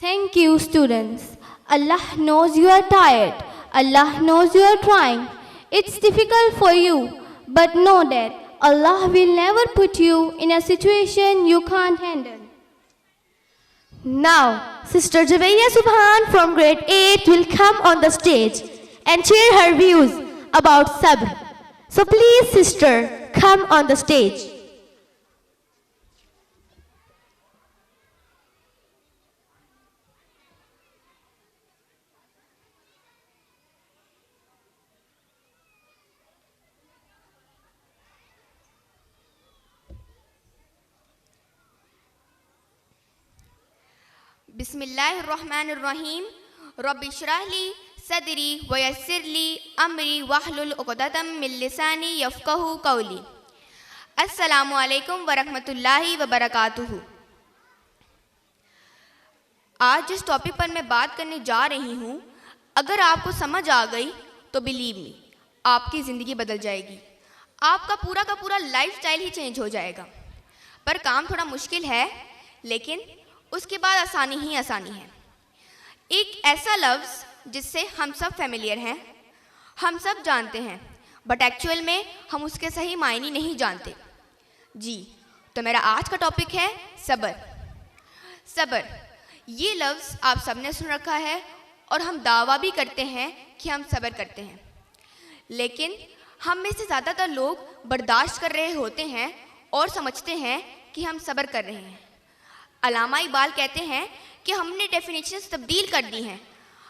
Thank you, students. Allah knows you are tired. Allah knows you are trying. It's difficult for you, but know that Allah will never put you in a situation you can't handle. Now, Sister Javaiya Subhan from grade 8 will come on the stage and share her views about sabr. So please, sister, come on the stage. बिस्मिल्लाहिर्रहमानिर्रहीम rabbi इश्रह ली सदरी वयस्सिर ली अमरी वहलुल उक़दतम मिन लिसानी यफ़क़हू क़ौली। अस्सलामु अलैकुम वरहमतुल्लाहि वबरकातुहू। आज जिस topic पर मैं बात करने जा रही हूँ, अगर आपको समझ आ गई तो बिलीव मी, आपकी ज़िंदगी बदल जाएगी। आपका पूरा का पूरा लाइफ स्टाइल ही चेंज हो जाएगा। पर काम थोड़ा मुश्किल है, लेकिन उसके बाद आसानी ही आसानी है। एक ऐसा लफ्ज़ जिससे हम सब फेमिलियर हैं, हम सब जानते हैं, बट एक्चुअल में हम उसके सही मायने नहीं जानते। जी, तो मेरा आज का टॉपिक है सब्र। सब्र, ये लफ्ज़ आप सबने सुन रखा है और हम दावा भी करते हैं कि हम सब्र करते हैं, लेकिन हम में से ज़्यादातर लोग बर्दाश्त कर रहे होते हैं और समझते हैं कि हम सब्र कर रहे हैं। अल्लामा इकबाल कहते हैं कि हमने डेफिनेशंस तब्दील कर दी हैं।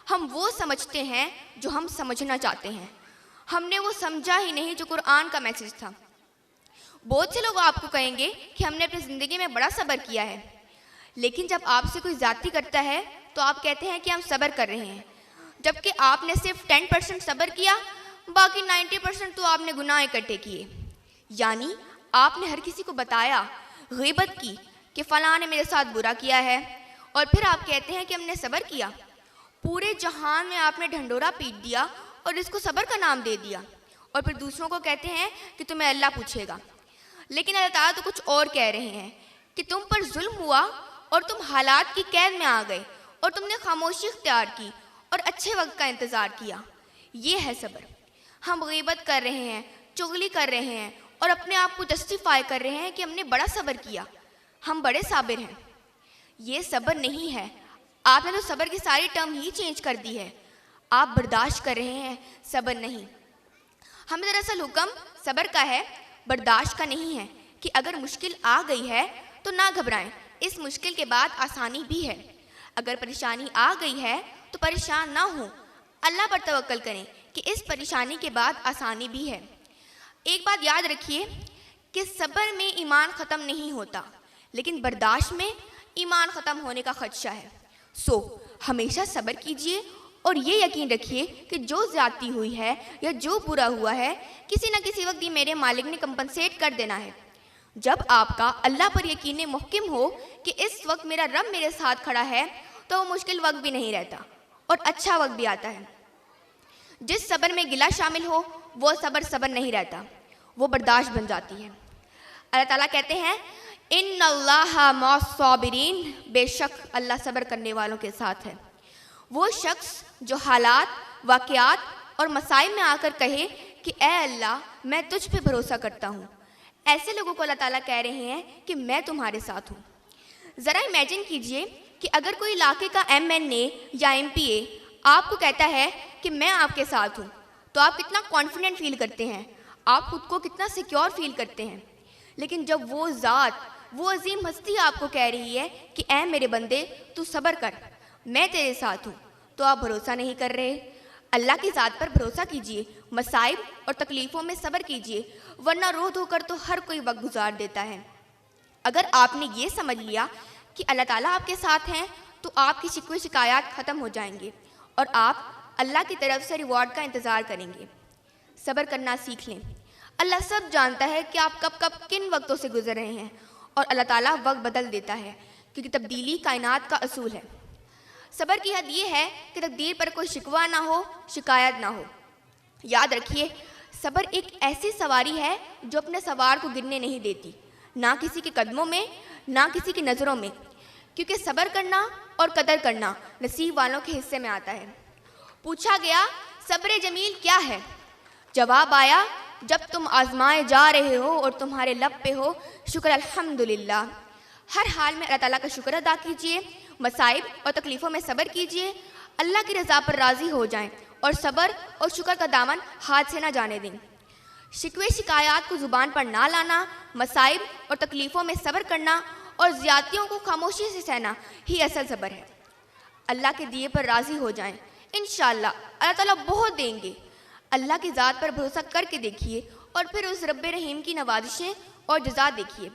हम वो समझते हैं जो हम समझना चाहते हैं, हमने वो समझा ही नहीं जो कुरान का मैसेज था। बहुत से लोग आपको कहेंगे कि हमने अपनी ज़िंदगी में बड़ा सब्र किया है, लेकिन जब आपसे कोई ज़्यादती करता है तो आप कहते हैं कि हम सब्र कर रहे हैं, जबकि आपने सिर्फ 10% सब्र किया, बाकी 90% तो आपने गुनाह इकट्ठे किए। यानी आपने हर किसी को बताया, ग़ीबत की कि फ़लाँ ने मेरे साथ बुरा किया है, और फिर आप कहते हैं कि हमने सब्र किया। पूरे जहान में आपने ढंढोरा पीट दिया और इसको सब्र का नाम दे दिया, और फिर दूसरों को कहते हैं कि तुम्हें अल्लाह पूछेगा। लेकिन अल्लाह ताला तो कुछ और कह रहे हैं कि तुम पर जुल्म हुआ और तुम हालात की कैद में आ गए और तुमने खामोशी इख्तियार की और अच्छे वक्त का इंतज़ार किया। ये है सब्र। हम ग़ीबत कर रहे हैं, चुगली कर रहे हैं और अपने आप को जस्टिफाई कर रहे हैं कि हमने बड़ा सब्र किया, हम बड़े साबिर हैं। ये सब्र नहीं है। आपने तो सब्र की सारी टर्म ही चेंज कर दी है। आप बर्दाश्त कर रहे हैं, सब्र नहीं। हमें दरअसल हुक्म सब्र का है, बर्दाश्त का नहीं है कि अगर मुश्किल आ गई है तो ना घबराएं, इस मुश्किल के बाद आसानी भी है। अगर परेशानी आ गई है तो परेशान ना हो, अल्लाह पर तवक्कल करें कि इस परेशानी के बाद आसानी भी है। एक बात याद रखिए कि सब्र में ईमान ख़त्म नहीं होता, लेकिन बर्दाश्त में ईमान ख़त्म होने का ख़दशा है। सो हमेशा सब्र कीजिए और ये यकीन रखिए कि जो ज़्यादती हुई है या जो बुरा हुआ है, किसी न किसी वक्त ये मेरे मालिक ने कंपनसेट कर देना है। जब आपका अल्लाह पर यकीन मुहकिम हो कि इस वक्त मेरा रब मेरे साथ खड़ा है, तो वो मुश्किल वक्त भी नहीं रहता और अच्छा वक्त भी आता है। जिस सब्र में गिला शामिल हो, वो सब्र नहीं रहता, वो बर्दाश्त बन जाती है। अल्लाह ताला कहते हैं, इन्नल्लाहा मअस-साबिरीन, बेशक अल्लाह सब्र करने वालों के साथ है। वो शख्स जो हालात, वाक़यात और मसाइब में आकर कहे कि ए अल्लाह, मैं तुझ पे भरोसा करता हूँ, ऐसे लोगों को अल्लाह ताला कह रहे हैं कि मैं तुम्हारे साथ हूँ। ज़रा इमेजिन कीजिए कि अगर कोई इलाके का MNA या MPA आपको कहता है कि मैं आपके साथ हूँ, तो आप कितना कॉन्फिडेंट फील करते हैं, आप खुद को कितना सिक्योर फील करते हैं। लेकिन जब वो ज़ात, वो अजीम हस्ती आपको कह रही है कि ऐ मेरे बंदे, तू सब्र कर, मैं तेरे साथ हूँ, तो आप भरोसा नहीं कर रहे। अल्लाह की ज़ात पर भरोसा कीजिए, मसाइब और तकलीफ़ों में सब्र कीजिए, वरना रो धोकर तो हर कोई वक्त गुजार देता है। अगर आपने ये समझ लिया कि अल्लाह ताला आपके साथ हैं, तो आपकी शिकवे शिकायत ख़त्म हो जाएंगे और आप अल्लाह की तरफ से रिवॉर्ड का इंतज़ार करेंगे। सब्र करना सीख लें। अल्लाह सब जानता है कि आप कब कब किन वक्तों से गुजर रहे हैं, और अल्लाह ताला वक्त बदल देता है, क्योंकि तब्दीली कायनात का असूल है। सब्र की हद ये है कि तकदीर पर कोई शिकवा ना हो, शिकायत ना हो। याद रखिए, सब्र एक ऐसी सवारी है जो अपने सवार को गिरने नहीं देती, ना किसी के कदमों में, ना किसी की नज़रों में। کیونکہ صبر کرنا اور قدر کرنا نصیب والوں کے حصے میں آتا ہے۔ پوچھا گیا صبر جمیل کیا ہے؟ جواب آیا جب تم آزمائے جا رہے ہو اور تمہارے لب پہ ہو شکر الحمدللہ۔ ہر حال میں اللہ تعالیٰ کا شکر ادا کیجیے، مصائب اور تکلیفوں میں صبر کیجیے، اللہ کی رضا پر راضی ہو جائیں اور صبر اور شکر کا دامن ہاتھ سے نہ جانے دیں۔ شکوے شکایات کو زبان پر نہ لانا، مصائب اور تکلیفوں میں صبر کرنا اور زیادتیوں کو خاموشی سے سہنا ہی اصل صبر ہے۔ اللہ کے دیے پر راضی ہو جائیں، انشاءاللہ اللہ تعالیٰ بہت دیں گے۔ اللہ کی ذات پر بھروسہ کر کے دیکھیے اور پھر اس رب رحیم کی نوازشیں اور جزا دیکھیے،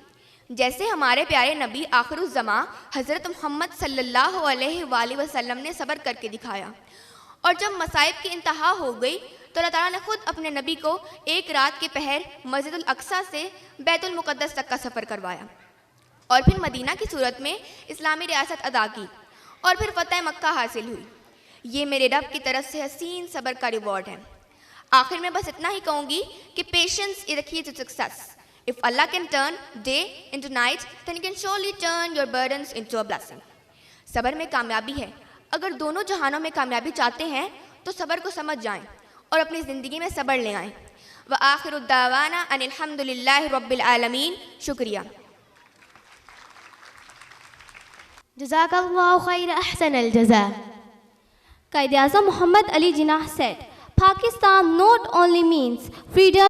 جیسے ہمارے پیارے نبی آخر الزماں حضرت محمد صلی اللہ علیہ وآلہ وسلم نے صبر کر کے دکھایا۔ اور جب مصائب کی انتہا ہو گئی تو اللہ تعالیٰ نے خود اپنے نبی کو ایک رات کے پہر مسجد الاقصیٰ سے بیت المقدس تک کا سفر کروایا اور پھر مدینہ کی صورت میں اسلامی ریاست ادا کی اور پھر فتح مکہ حاصل ہوئی۔ یہ میرے رب کی طرف سے حسین صبر کا ریوارڈ ہے۔ آخر میں بس اتنا ہی کہوں گی کہ patience is the key to success. If Allah can turn day into night, then He can surely turn your burdens into a blessing. صبر میں کامیابی ہے۔ اگر دونوں جہانوں میں کامیابی چاہتے ہیں تو صبر کو سمجھ جائیں اور اپنی زندگی میں صبر لے آئیں۔ وآخر الدعوانا ان الحمد للہ رب العالمین۔ شکریہ۔ جزاک اللہ خیر احسن الجزا. Qaid-e-Azam Muhammad Ali Jinnah said, Pakistan not only means freedom